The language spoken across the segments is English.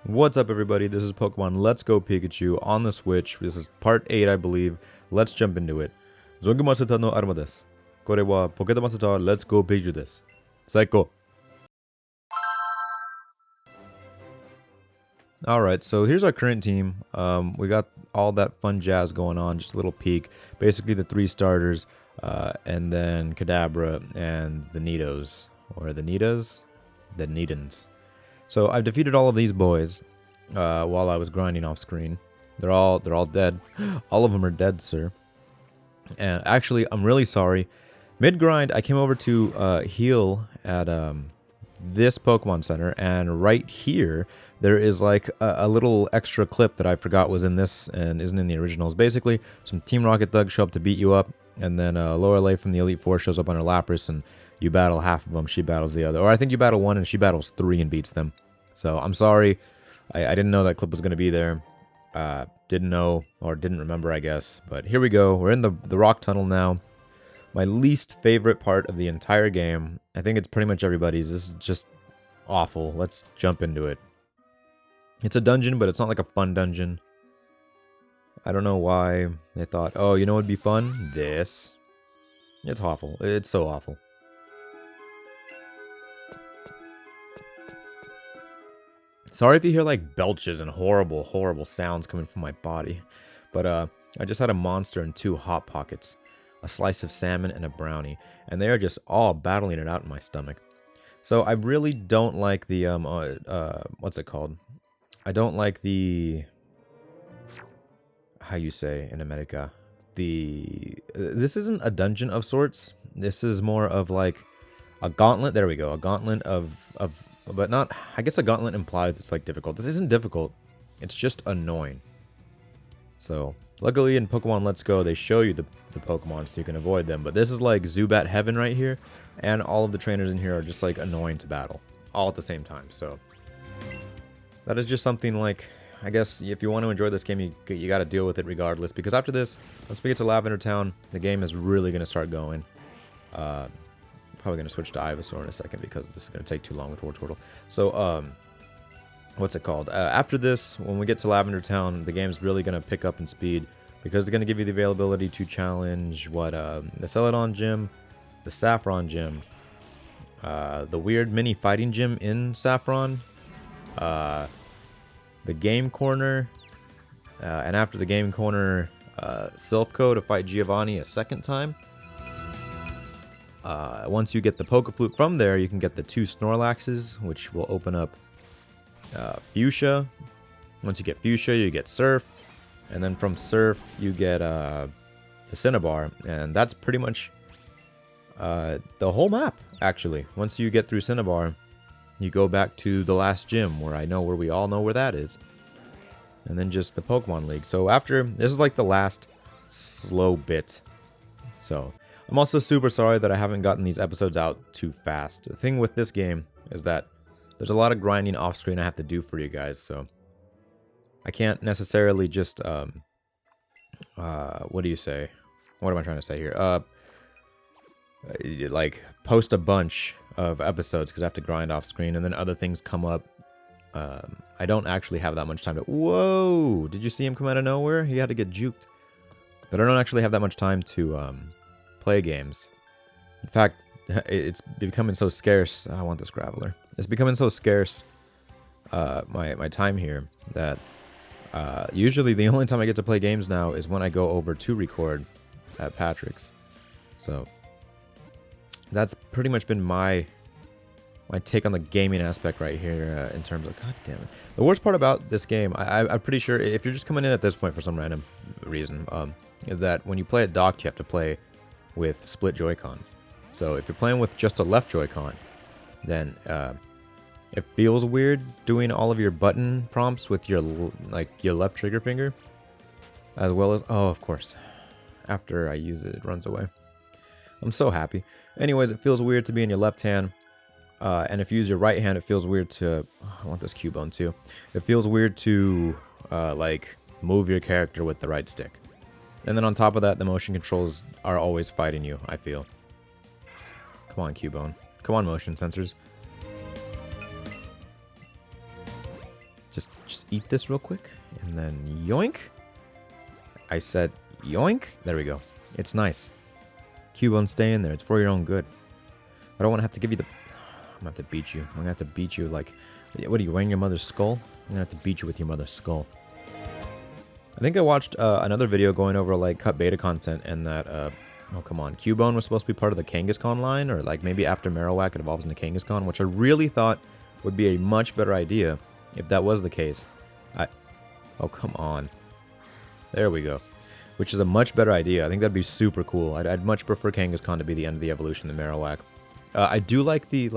What's up, everybody? This is Pokemon Let's Go Pikachu on the Switch. This is part 8, I believe. Let's jump into it. ZoinkMeister no arma desu. Kore wa Pokémon Let's Go Pikachu desu. Saiko. Alright, so here's our current team. We got all that fun jazz going on, just a little peek. Basically the 3 starters, and then Kadabra and the Nidos. Or the Nidas? The Nidans. So I've defeated all of these boys while I was grinding off screen. They're all dead. All of them are dead, sir. And actually, I'm really sorry. Mid grind, I came over to heal at this Pokemon Center, and right here there is like a little extra clip that I forgot was in this and isn't in the originals. Basically, some Team Rocket thugs show up to beat you up, and then Lorelei from the Elite Four shows up on her Lapras, and you battle half of them, she battles the other. Or I think you battle one and she battles 3 and beats them. So I'm sorry, I didn't know that clip was going to be there. Didn't know, or didn't remember, I guess. But here we go, we're in the rock tunnel now. My least favorite part of the entire game. I think it's pretty much everybody's. This is just awful. Let's jump into it. It's a dungeon, but it's not like a fun dungeon. I don't know why they thought, oh, you know what would be fun? This. It's awful. It's so awful. Sorry if you hear like belches and horrible, horrible sounds coming from my body. But I just had a monster and 2 Hot Pockets. A slice of salmon and a brownie. And they are just all battling it out in my stomach. So I really don't like the, what's it called? I don't like the, how you say in America? This isn't a dungeon of sorts. This is more of like a gauntlet. There we go. A gauntlet of but not, I guess a gauntlet implies it's like difficult. This isn't difficult. It's just annoying. So, luckily in Pokemon Let's Go, they show you the Pokemon so you can avoid them. But this is like Zubat heaven right here. And all of the trainers in here are just like annoying to battle. All at the same time. So, that is just something like, I guess if you want to enjoy this game, you got to deal with it regardless. Because after this, once we get to Lavender Town, the game is really going to start going. Probably going to switch to Ivysaur in a second because this is going to take too long with Wartortle. So, what's it called? After this, when we get to Lavender Town, the game's really going to pick up in speed because it's going to give you the availability to challenge, the Celadon Gym, the Saffron Gym, the weird mini fighting gym in Saffron, the Game Corner, and after the Game Corner, Silphco to fight Giovanni a second time. Once you get the Pokeflute from there, you can get the 2 Snorlaxes, which will open up Fuchsia. Once you get Fuchsia, you get Surf. And then from Surf, you get the Cinnabar. And that's pretty much the whole map, actually. Once you get through Cinnabar, you go back to the last gym, where we all know where that is. And then just the Pokemon League. So after, this is like the last slow bit. So I'm also super sorry that I haven't gotten these episodes out too fast. The thing with this game is that there's a lot of grinding off screen I have to do for you guys, so I can't necessarily just what do you say? What am I trying to say here? Like post a bunch of episodes because I have to grind off screen and then other things come up. I don't actually have that much time to. Whoa! Did you see him come out of nowhere? He had to get juked. But I don't actually have that much time to play games. In fact, it's becoming so scarce. I want this Graveler. It's becoming so scarce, my time here, that usually the only time I get to play games now is when I go over to record at Patrick's. So that's pretty much been my take on the gaming aspect right here in terms of, god damn it. The worst part about this game, I'm pretty sure if you're just coming in at this point for some random reason, is that when you play it docked, you have to play with split Joy-Cons. So if you're playing with just a left Joy-Con, then it feels weird doing all of your button prompts with your left trigger finger, as well as, oh, of course, after I use it, it runs away. I'm so happy. Anyways, it feels weird to be in your left hand, and if you use your right hand, it feels weird to, I want this Cubone too. It feels weird to like move your character with the right stick. And then on top of that, the motion controls are always fighting you, I feel. Come on, Cubone. Come on, motion sensors. Just eat this real quick. And then yoink. I said yoink. There we go. It's nice. Cubone, stay in there. It's for your own good. I don't want to have to give you the... I'm going to have to beat you. I'm going to have to beat you like... What are you, wearing your mother's skull? I'm going to have to beat you with your mother's skull. I think I watched another video going over like cut beta content and that... oh, come on. Cubone was supposed to be part of the Kangaskhan line, or like maybe after Marowak it evolves into Kangaskhan, which I really thought would be a much better idea if that was the case. Oh, come on. There we go. Which is a much better idea. I think that'd be super cool. I'd much prefer Kangaskhan to be the end of the evolution than Marowak. I do like the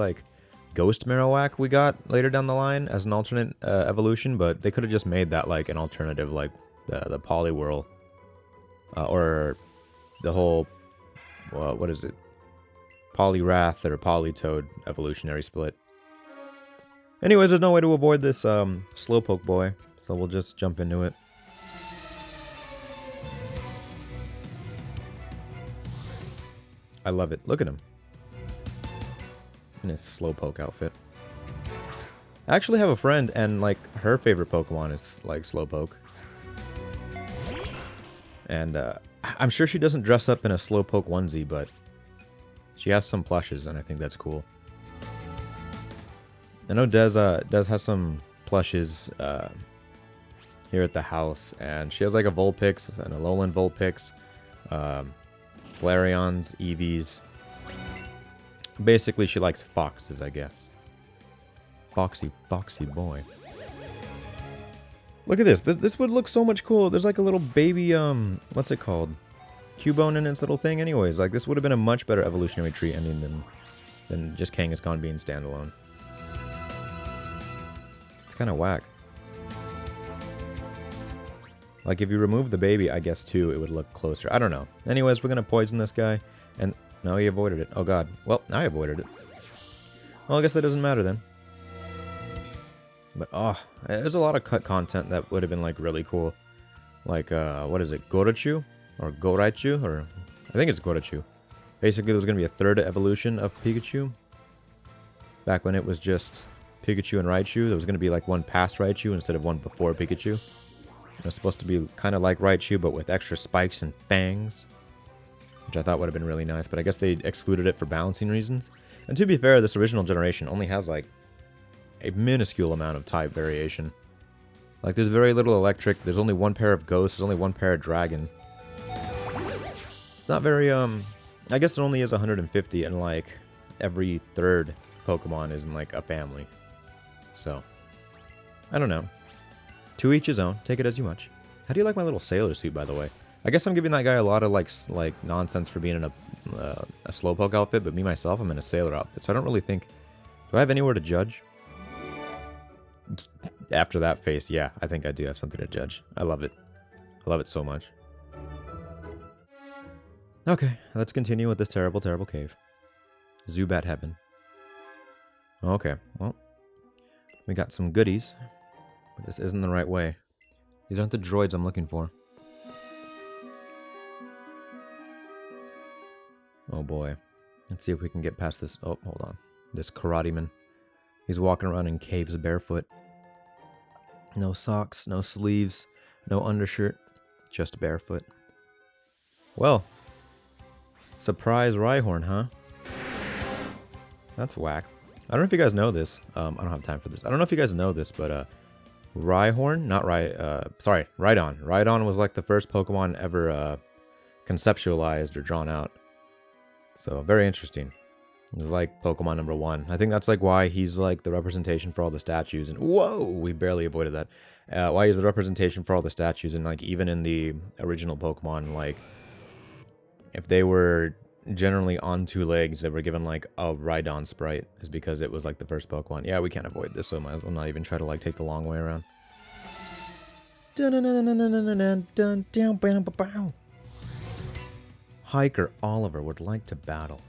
Ghost Marowak we got later down the line as an alternate evolution, but they could have just made that like an alternative, like the Poliwhirl. Or the whole... what is it? Poliwrath or Politoad evolutionary split. Anyways, there's no way to avoid this Slowpoke boy, so we'll just jump into it. I love it. Look at him. In his Slowpoke outfit. I actually have a friend, and like her favorite Pokemon is like Slowpoke. And I'm sure she doesn't dress up in a Slowpoke onesie, but she has some plushes, and I think that's cool. I know Des has some plushes here at the house, and she has like a Vulpix and a Alolan Vulpix, Flareons, Eevees. Basically, she likes foxes, I guess. Foxy boy. Look at this. This would look so much cool. There's like a little baby, what's it called? Cubone in its little thing anyways. Like, this would have been a much better evolutionary tree ending than just Kangaskhan being standalone. It's kind of whack. Like, if you remove the baby, I guess, too, it would look closer. I don't know. Anyways, we're going to poison this guy. And no, he avoided it. Oh, God. Well, I avoided it. Well, I guess that doesn't matter then. But, oh, there's a lot of cut content that would have been, like, really cool. Like, what is it? Gorachu? Or Goraichu? Or, I think it's Gorachu. Basically, there was going to be a third evolution of Pikachu. Back when it was just Pikachu and Raichu. There was going to be, like, one past Raichu instead of one before Pikachu. It was supposed to be kind of like Raichu, but with extra spikes and fangs. Which I thought would have been really nice, but I guess they excluded it for balancing reasons. And to be fair, this original generation only has, like, a minuscule amount of type variation. Like, there's very little electric, there's only one pair of ghosts, there's only one pair of dragon. It's not very, I guess it only is 150, and, like, every third Pokemon is in, like, a family. So, I don't know. To each his own, take it as you much. How do you like my little sailor suit, by the way? I guess I'm giving that guy a lot of, like nonsense for being in a Slowpoke outfit, but me, myself, I'm in a sailor outfit, so I don't really think... Do I have anywhere to judge? After that face, yeah, I think I do have something to judge. I love it. I love it so much. Okay, let's continue with this terrible, terrible cave. Zubat Heaven. Okay, well, we got some goodies, but this isn't the right way. These aren't the droids I'm looking for. Oh boy. Let's see if we can get past this. Oh, hold on. This karate man. He's walking around in caves barefoot. No socks, no sleeves, no undershirt, just barefoot. Well, surprise Rhyhorn, huh? That's whack. I don't know if you guys know this. I don't have time for this. I don't know if you guys know this, but Rhyhorn, not sorry, Rhydon. Rhydon was like the first Pokemon ever conceptualized or drawn out. So, very interesting. It's like Pokemon number 1. I think that's like why he's like the representation for all the statues. And whoa, we barely avoided that. Why he's the representation for all the statues, and like even in the original Pokemon, like if they were generally on 2 legs, they were given like a Rhydon sprite, is because it was like the first Pokemon. Yeah, we can't avoid this, so might as well not even try to like take the long way around. Hiker Oliver would like to battle.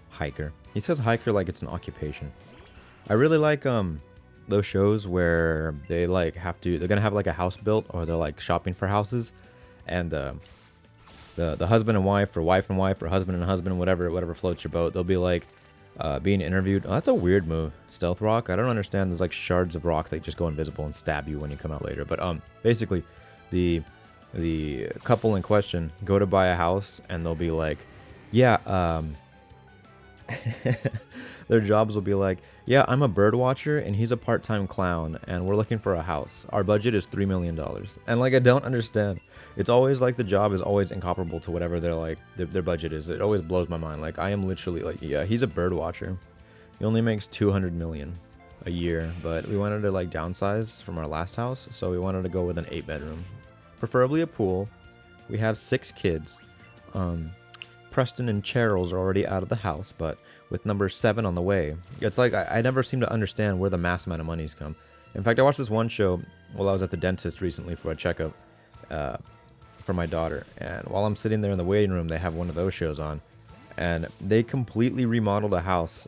Hiker. He says hiker like it's an occupation. I really like those shows where they like they're gonna have like a house built, or they're like shopping for houses, and the husband and wife, or wife and wife, or husband and husband, whatever floats your boat, they'll be like, being interviewed. Oh, that's a weird move. Stealth rock. I don't understand. There's like shards of rock that just go invisible and stab you when you come out later. But basically, the couple in question go to buy a house and they'll be like, yeah, their jobs will be like, yeah, I'm a bird watcher and he's a part-time clown and we're looking for a house. Our budget is $3 million. And like, I don't understand. It's always like the job is always incomparable to whatever their budget is. It always blows my mind. Like, I am literally like, yeah, he's a bird watcher. He only makes 200 million a year, but we wanted to like downsize from our last house. So we wanted to go with an 8-bedroom, preferably a pool. We have 6 kids. Preston and Cheryl's are already out of the house, but with number 7 on the way. It's like I never seem to understand where the mass amount of monies come. In fact, I watched this one show while I was at the dentist recently for a checkup for my daughter, and while I'm sitting there in the waiting room, they have one of those shows on, and they completely remodeled a house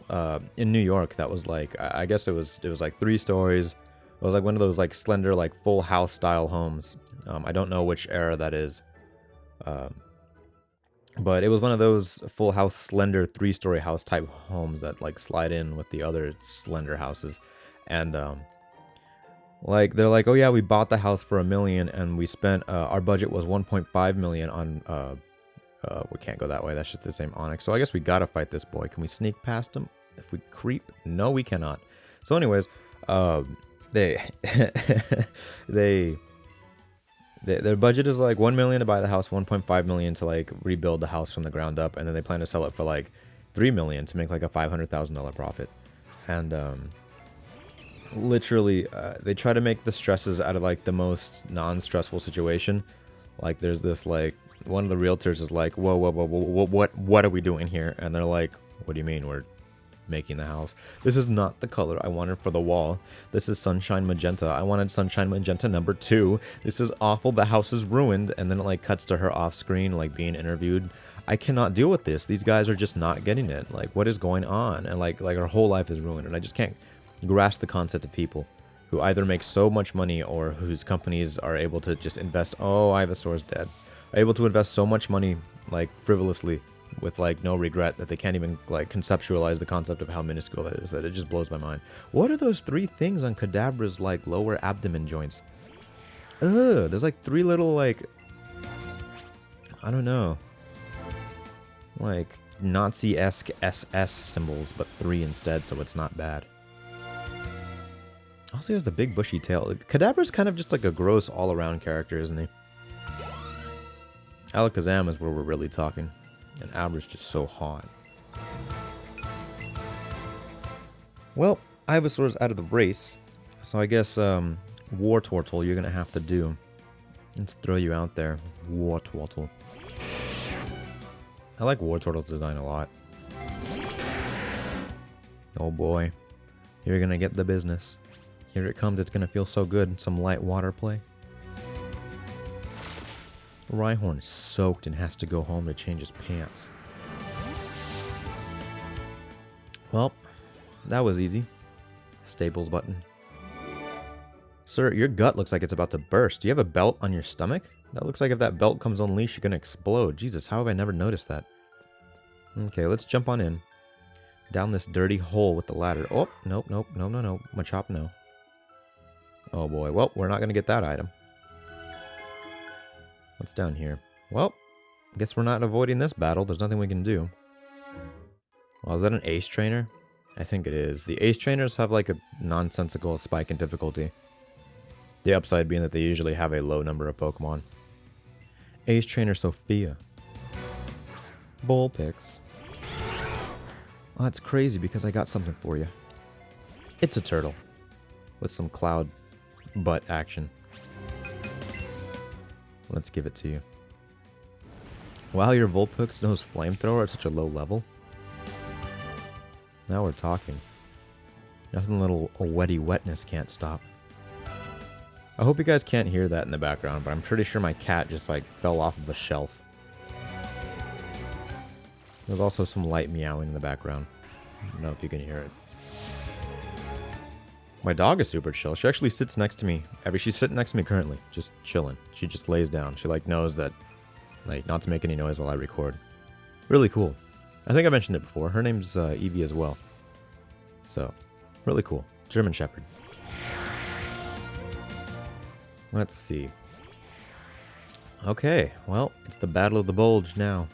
in New York that was like, I guess it was like 3 stories. It was like one of those like slender like full house style homes. I don't know which era that is. But it was one of those full house, slender, 3-story house type homes that like slide in with the other slender houses. And like they're like, oh yeah, we bought the house for $1 million and we spent our budget was 1.5 million on we can't go that way. That's just the same Onyx. So I guess we gotta fight this boy. Can we sneak past him if we creep? No, we cannot. So anyways, their budget is like 1 million to buy the house, 1.5 million to like rebuild the house from the ground up, and then they plan to sell it for like 3 million to make like a $500,000 profit. And literally, they try to make the stresses out of like the most non-stressful situation. Like there's this like one of the realtors is like, whoa, what are we doing here? And they're like, what do you mean we're making the house? This is not the color I wanted for the wall. This is sunshine magenta. I wanted sunshine magenta number 2. This is awful. The house is ruined. And then it like cuts to her off screen like being interviewed. I cannot deal with this. These guys are just not getting it. Like, what is going on? And like her whole life is ruined, and I just can't grasp the concept of people who either make so much money or whose companies are able to just invest. Oh, Ivysaur's dead. Are able to invest so much money like frivolously with like no regret that they can't even like conceptualize the concept of how minuscule that is. That it just blows my mind. What are those 3 things on Kadabra's like lower abdomen joints? Ugh, there's like 3 little like, I don't know, like Nazi-esque SS symbols, but 3 instead, so it's not bad. Also, he has the big bushy tail. Kadabra's kind of just like a gross all-around character, isn't he? Alakazam is where we're really talking. And Abra's just so hot. Well, Ivysaur's out of the race. So I guess, Wartortle, you're gonna have to do. Let's throw you out there. Wartortle. I like Wartortle's design a lot. Oh boy. You're gonna get the business. Here it comes. It's gonna feel so good. Some light water play. Rhyhorn is soaked and has to go home to change his pants. Well, that was easy. Staples button. Sir, your gut looks like it's about to burst. Do you have a belt on your stomach? That looks like if that belt comes unleashed, you're gonna explode. Jesus, how have I never noticed that? Okay, let's jump on in. Down this dirty hole with the ladder. Oh, nope. Machop, no. Oh boy, well, we're not gonna get that item. What's down here? Well, I guess we're not avoiding this battle. There's nothing we can do. Well, is that an ace trainer? I think it is. The ace trainers have like a nonsensical spike in difficulty. The upside being that they usually have a low number of Pokemon. Ace trainer Sophia. Vulpix. Oh, that's crazy because I got something for you. It's a turtle. With some cloud butt action. Let's give it to you. Wow, your Vulpix knows Flamethrower at such a low level. Now we're talking. Nothing little wetty wetness can't stop. I hope you guys can't hear that in the background, but I'm pretty sure my cat just like fell off of a shelf. There's also some light meowing in the background. I don't know if you can hear it. My dog is super chill. She actually sits next to me. She's sitting next to me currently, just chilling. She just lays down. She like knows that, like, not to make any noise while I record. Really cool. I think I mentioned it before. Her name's Evie as well. So, really cool. German Shepherd. Let's see. Okay, well, it's the Battle of the Bulge now.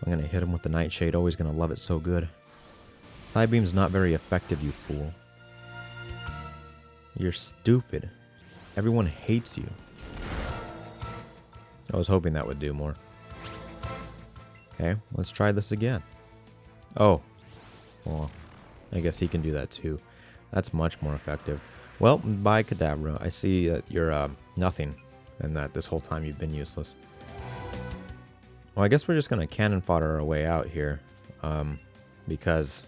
I'm going to hit him with the Nightshade. Always going to love it so good. Psybeam's not very effective, you fool. You're stupid. Everyone hates you. I was hoping that would do more. Okay, let's try this again. Oh. Well, I guess he can do that too. That's much more effective. Well, bye, Kadabra. I see that you're nothing, and that this whole time you've been useless. Well, I guess we're just going to cannon fodder our way out here, because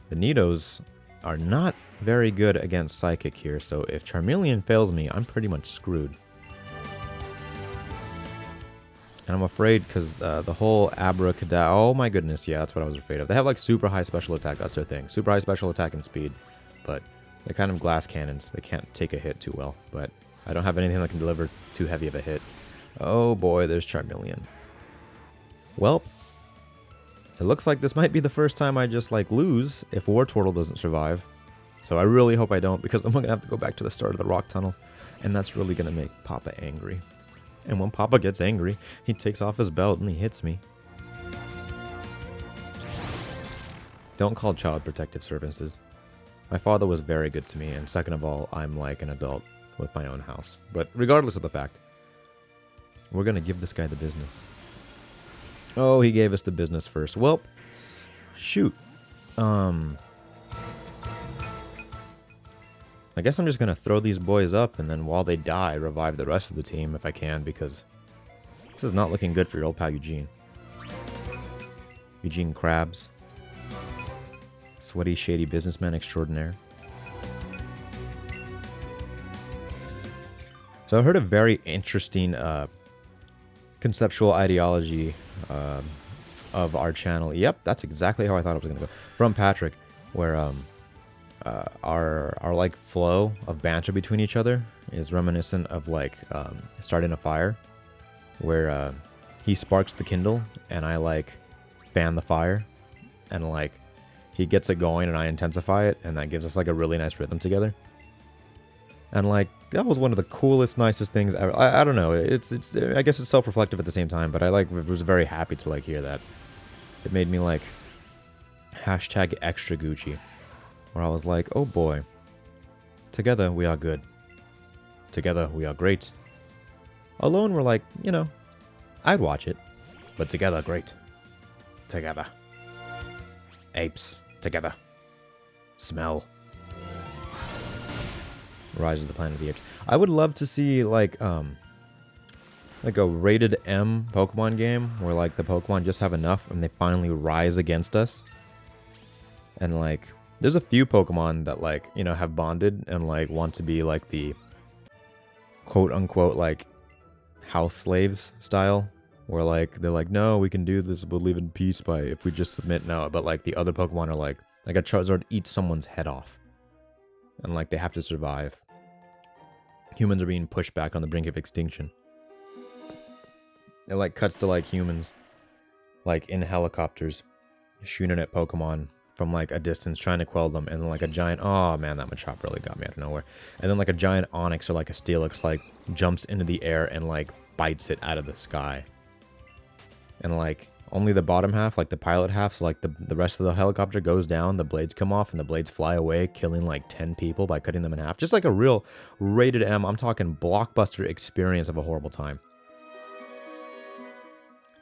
the Nidos are not very good against Psychic here, so if Charmeleon fails me, I'm pretty much screwed. And I'm afraid because the whole Abracadabra... Oh my goodness, yeah, that's what I was afraid of. They have like super high special attack, that's their thing. Super high special attack and speed, but they're kind of glass cannons. They can't take a hit too well, but I don't have anything that can deliver too heavy of a hit. Oh boy, there's Charmeleon. Well, it looks like this might be the first time I just like lose if Wartortle doesn't survive. So I really hope I don't, because I'm going to have to go back to the start of the rock tunnel, and that's really going to make Papa angry. And when Papa gets angry, he takes off his belt and he hits me. Don't call Child Protective Services. My father was very good to me, and second of all, I'm like an adult with my own house. But regardless of the fact, we're going to give this guy the business. Oh, he gave us the business first. Well, shoot. I guess I'm just going to throw these boys up, and then while they die, revive the rest of the team if I can, because this is not looking good for your old pal Eugene. Eugene Krabs. Sweaty, shady businessman extraordinaire. So I heard a very interesting conceptual ideology of our channel. Yep, that's exactly how I thought it was going to go. From Patrick, where our like flow of banter between each other is reminiscent of like starting a fire, where he sparks the kindle and I like fan the fire, and like he gets it going and I intensify it, and that gives us like a really nice rhythm together. And like that was one of the coolest, nicest things ever. I don't know, it's I guess it's self-reflective at the same time, but I like was very happy to like hear that. It made me like hashtag extra Gucci. Where I was like, oh boy, together we are good. Together we are great. Alone we're like, you know, I'd watch it. But together, great. Together. Apes, together. Smell. Rise of the Planet of the Apes. I would love to see like a rated M Pokemon game where like the Pokemon just have enough and they finally rise against us. And like there's a few Pokemon that, like, you know, have bonded and, like, want to be, like, the quote-unquote, like, house slaves style. Where, like, they're like, no, we can do this, we'll live in peace by if we just submit. No, but, like, the other Pokemon are, like a Charizard eats someone's head off. And, like, they have to survive. Humans are being pushed back on the brink of extinction. It, like, cuts to, like, humans, like, in helicopters, shooting at Pokemon from like a distance, trying to quell them, and then like a giant, oh man, that Machop really got me out of nowhere. And then like a giant Onix or like a Steelix like jumps into the air and like bites it out of the sky. And like only the bottom half, like the pilot half, so like the rest of the helicopter goes down, the blades come off, and the blades fly away, killing like 10 people by cutting them in half. Just like a real rated M, I'm talking blockbuster experience of a horrible time.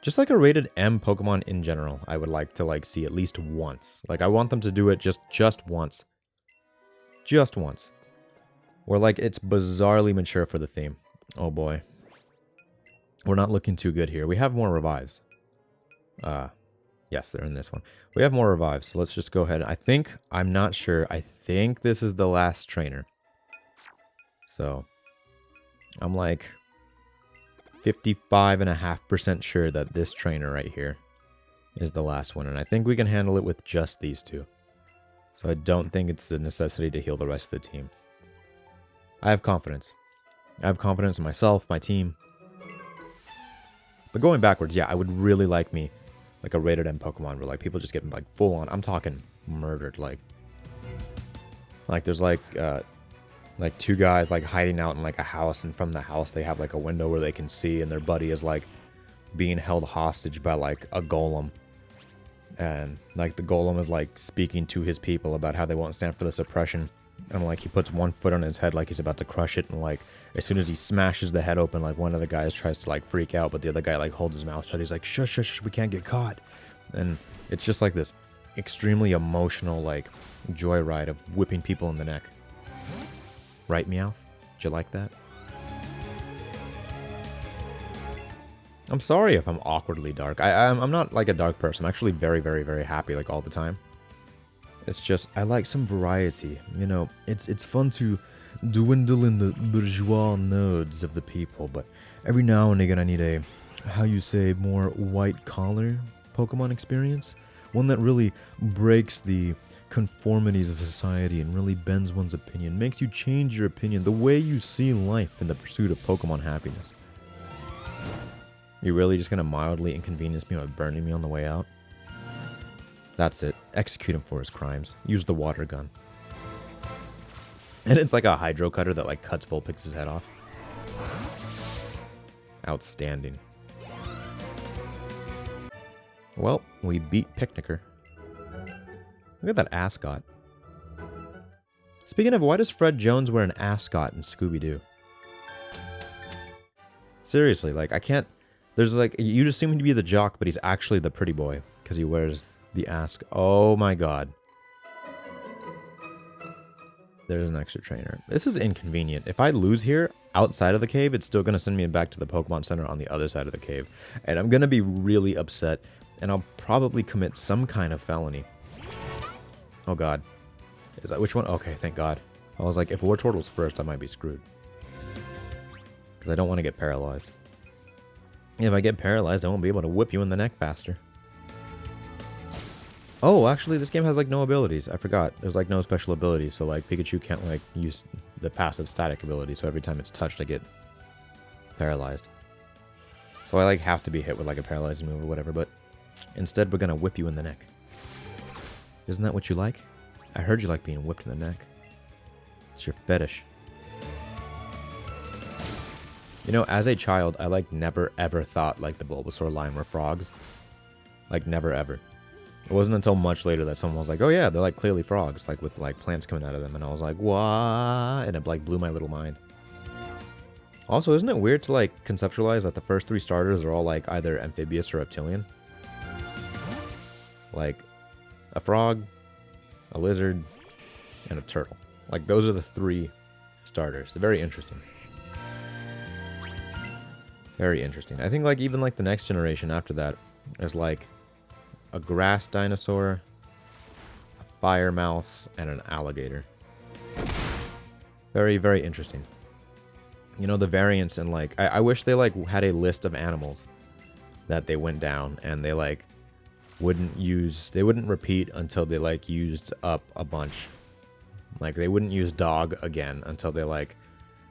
Just like a rated M Pokemon in general, I would like to like see at least once. Like I want them to do it just once. Just once. Or like it's bizarrely mature for the theme. Oh boy. We're not looking too good here. We have more revives. Yes, they're in this one. We have more revives, so let's just go ahead. I'm not sure. I think this is the last trainer. So I'm like 55.5% sure that this trainer right here is the last one. And I think we can handle it with just these two. So I don't think it's a necessity to heal the rest of the team. I have confidence. I have confidence in myself, my team. But going backwards, yeah, I would really like me like a rated M Pokemon where like people just get like full on, I'm talking murdered, like there's like two guys like hiding out in like a house, and from the house they have like a window where they can see, and their buddy is like being held hostage by like a golem, and like the golem is like speaking to his people about how they won't stand for this oppression, and like he puts one foot on his head like he's about to crush it, and like as soon as he smashes the head open, like one of the guys tries to like freak out, but the other guy like holds his mouth shut. He's like, shush, shush, shush, we can't get caught. And it's just like this extremely emotional like joyride of whipping people in the neck. Right, Meowth? Did you like that? I'm sorry if I'm awkwardly dark. I'm not like a dark person. I'm actually very, very, very happy like all the time. It's just, I like some variety. You know, it's fun to dwindle in the bourgeois nodes of the people, but every now and again I need a, how you say, more white-collar Pokemon experience. One that really breaks the conformities of society and really bends one's opinion, makes you change your opinion, the way you see life in the pursuit of Pokemon happiness. You're really just gonna mildly inconvenience me by burning me on the way out? That's it. Execute him for his crimes. Use the water gun. And it's like a hydro cutter that like cuts Vulpix's head off. Outstanding. Well, we beat Picnicker. Look at that ascot. Speaking of, why does Fred Jones wear an ascot in Scooby-Doo? Seriously, like, I can't... There's like, you'd assume him to be the jock, but he's actually the pretty boy, because he wears the ascot. Oh my god. There's an extra trainer. This is inconvenient. If I lose here, outside of the cave, it's still going to send me back to the Pokemon Center on the other side of the cave. And I'm going to be really upset, and I'll probably commit some kind of felony. Oh god. Is that which one? Okay, thank god. I was like, if Wartortle's first, I might be screwed. Because I don't want to get paralyzed. If I get paralyzed, I won't be able to whip you in the neck faster. Oh, actually, this game has like no abilities. I forgot. There's like no special abilities, so like Pikachu can't like use the passive static ability, so every time it's touched, I get paralyzed. So I like have to be hit with like a paralyzing move or whatever, but instead we're gonna whip you in the neck. Isn't that what you like? I heard you like being whipped in the neck. It's your fetish. You know, as a child, I like never ever thought like the Bulbasaur line were frogs. Like never ever. It wasn't until much later that someone was like, oh yeah, they're like clearly frogs, like with like plants coming out of them, and I was like, what? And it like blew my little mind. Also, isn't it weird to like conceptualize that the first three starters are all like either amphibious or reptilian? Like a frog, a lizard, and a turtle. Like those are the three starters. Very interesting. Very interesting. I think like even like the next generation after that is like a grass dinosaur, a fire mouse, and an alligator. Very, very interesting. You know, the variants and like, I wish they like had a list of animals that they went down and they like they wouldn't repeat until they like used up a bunch. Like they wouldn't use dog again until they like,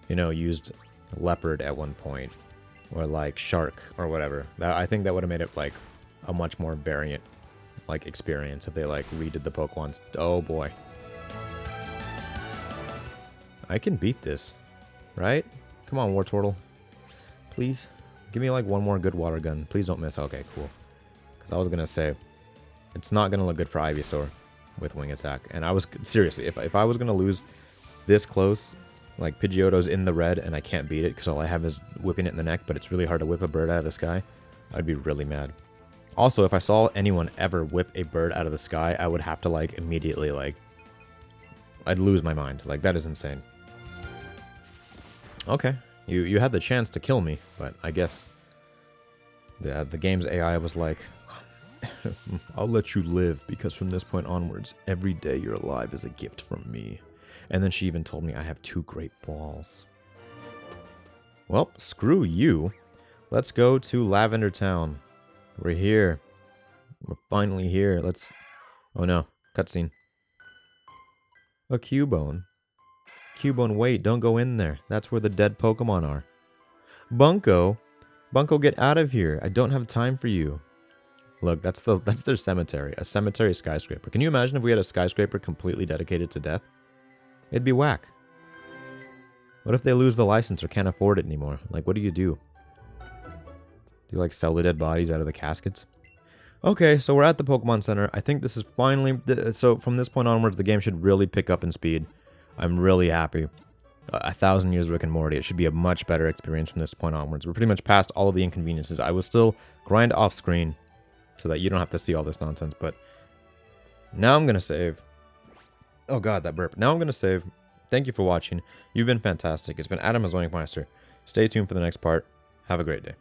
you know, used leopard at one point or like shark or whatever. I think that would have made it like a much more variant like experience if they like redid the Pokemon. Oh boy. I can beat this, right? Come on, Wartortle. Please give me like one more good water gun. Please don't miss. Okay, cool. Because I was gonna say it's not gonna look good for Ivysaur with wing attack. And I was seriously, if I was gonna lose this close, like Pidgeotto's in the red and I can't beat it because all I have is whipping it in the neck, but it's really hard to whip a bird out of the sky, I'd be really mad. Also, if I saw anyone ever whip a bird out of the sky, I would have to like immediately like, I'd lose my mind. Like that is insane. Okay, you had the chance to kill me, but I guess the game's AI was like, I'll let you live because from this point onwards, every day you're alive is a gift from me. And then she even told me I have 2 great balls. Well, screw you. Let's go to Lavender Town. We're here. We're finally here. Let's... Oh no, cutscene. A Cubone. Cubone, wait, don't go in there. That's where the dead Pokemon are. Bunko! Bunko, get out of here. I don't have time for you. Look, that's their cemetery. A cemetery skyscraper. Can you imagine if we had a skyscraper completely dedicated to death? It'd be whack. What if they lose the license or can't afford it anymore? Like, what do? Do you, like, sell the dead bodies out of the caskets? Okay, so we're at the Pokemon Center. I think this is finally... So, from this point onwards, the game should really pick up in speed. I'm really happy. 1,000 years of Rick and Morty. It should be a much better experience from this point onwards. We're pretty much past all of the inconveniences. I will still grind off screen so that you don't have to see all this nonsense, but now I'm going to save. Oh god, that burp. Now I'm going to save. Thank you for watching. You've been fantastic. It's been Adam as ZoinkMeister. Stay tuned for the next part. Have a great day.